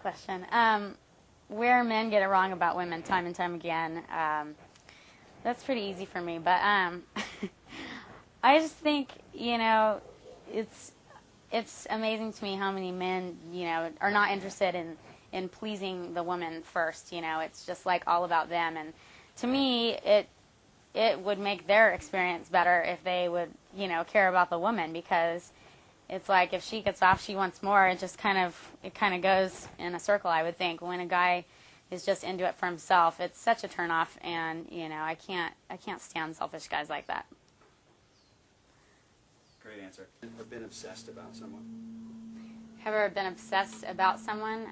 Question. Where men get it wrong about women time and time again. That's pretty easy for me, but I just think, it's amazing to me how many men, are not interested in pleasing the woman first. It's just like all about them, and to me, it would make their experience better if they would, care about the woman, because it's like if she gets off, she wants more. It kind of goes in a circle, I would think. When a guy is just into it for himself, it's such a turnoff, and I can't stand selfish guys like that. Great answer. Ever been obsessed about someone? Have I ever been obsessed about someone?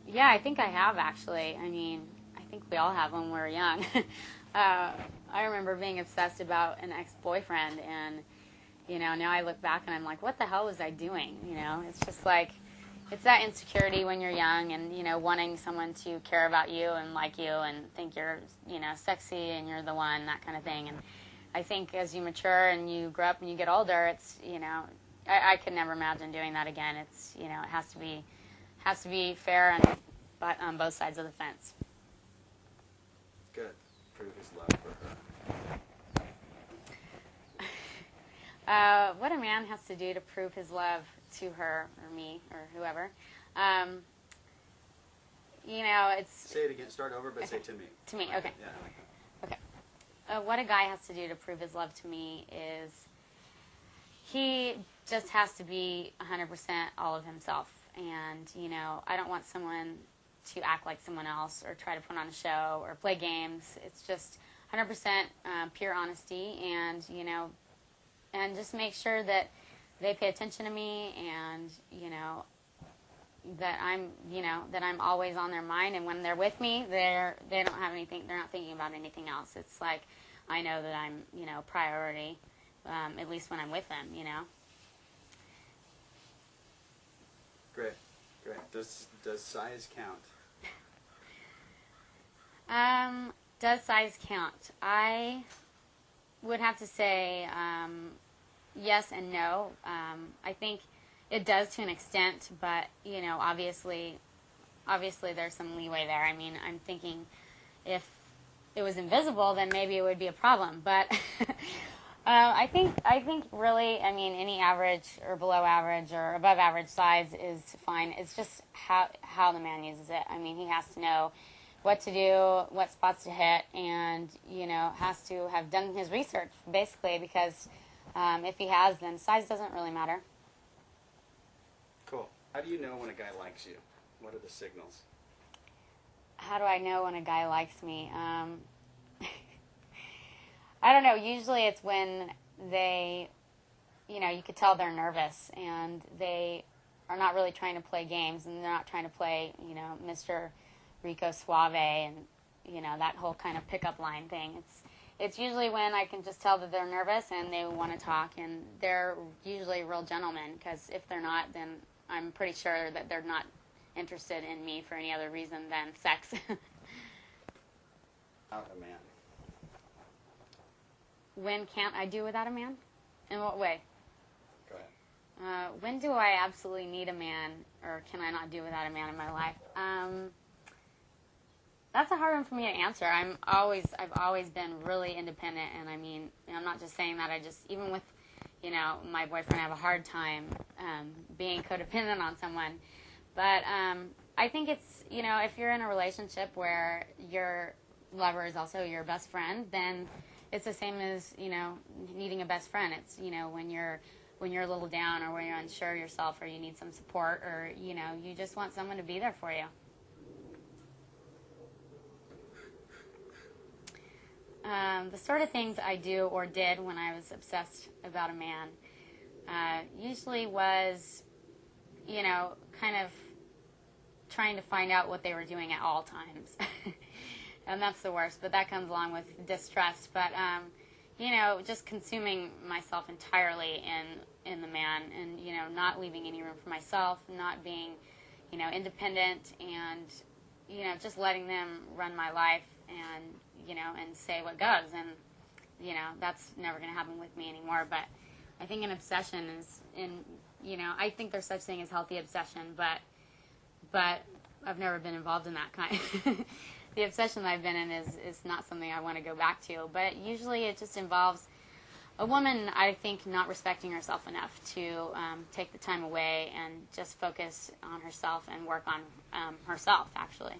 Yeah, I think I have, actually. I think we all have when we're young. I remember being obsessed about an ex-boyfriend, and now I look back and I'm like, what the hell was I doing? It's just like, it's that insecurity when you're young, and wanting someone to care about you and like you and think you're sexy and you're the one, that kind of thing. And I think as you mature and you grow up and you get older, it's I could never imagine doing that again. It's it has to be fair and but on both sides of the fence. Good. Prove his love for her. What a man has to do to prove his love to her or me or whoever. It's... Say it again. Start over, but say to me. To me, okay. Yeah, I like that. Okay. What a guy has to do to prove his love to me is he just has to be 100% all of himself. And, I don't want someone to act like someone else or try to put on a show or play games. It's just 100% pure honesty, and, and just make sure that they pay attention to me, and, that I'm always on their mind, and when they're with me, they don't have anything, they're not thinking about anything else. It's like, I know that I'm, priority, at least when I'm with them, Great. Does size count? Does size count? I would have to say yes and no. I think it does to an extent, but obviously there's some leeway there. I'm thinking if it was invisible, then maybe it would be a problem. But I think really, any average or below average or above average size is fine. It's just how the man uses it. He has to know what to do, what spots to hit, and, has to have done his research, basically, because if he has, then size doesn't really matter. Cool. How do you know when a guy likes you? What are the signals? How do I know when a guy likes me? I don't know. Usually it's when they, you could tell they're nervous, and they are not really trying to play games, and they're not trying to play, Mr. Rico Suave and, that whole kind of pickup line thing. It's usually when I can just tell that they're nervous and they want to talk, and they're usually real gentlemen, because if they're not, then I'm pretty sure that they're not interested in me for any other reason than sex. Out a man. When can't I do without a man? In what way? Go ahead. When do I absolutely need a man, or can I not do without a man in my life? That's a hard one for me to answer. I've always been really independent, and I'm not just saying that. Even with, my boyfriend, I have a hard time being codependent on someone. But I think it's, if you're in a relationship where your lover is also your best friend, then it's the same as, needing a best friend. It's, when you're a little down, or when you're unsure of yourself, or you need some support, or, you just want someone to be there for you. The sort of things I do or did when I was obsessed about a man usually was, kind of trying to find out what they were doing at all times. And that's the worst, but that comes along with distrust. But, just consuming myself entirely in the man, and, not leaving any room for myself, not being, independent, and, just letting them run my life, and, and say what goes. And, that's never going to happen with me anymore. But I think an obsession is I think there's such thing as healthy obsession, but I've never been involved in that kind. The obsession that I've been in is not something I want to go back to, but usually it just involves a woman, I think, not respecting herself enough to take the time away and just focus on herself and work on herself, actually.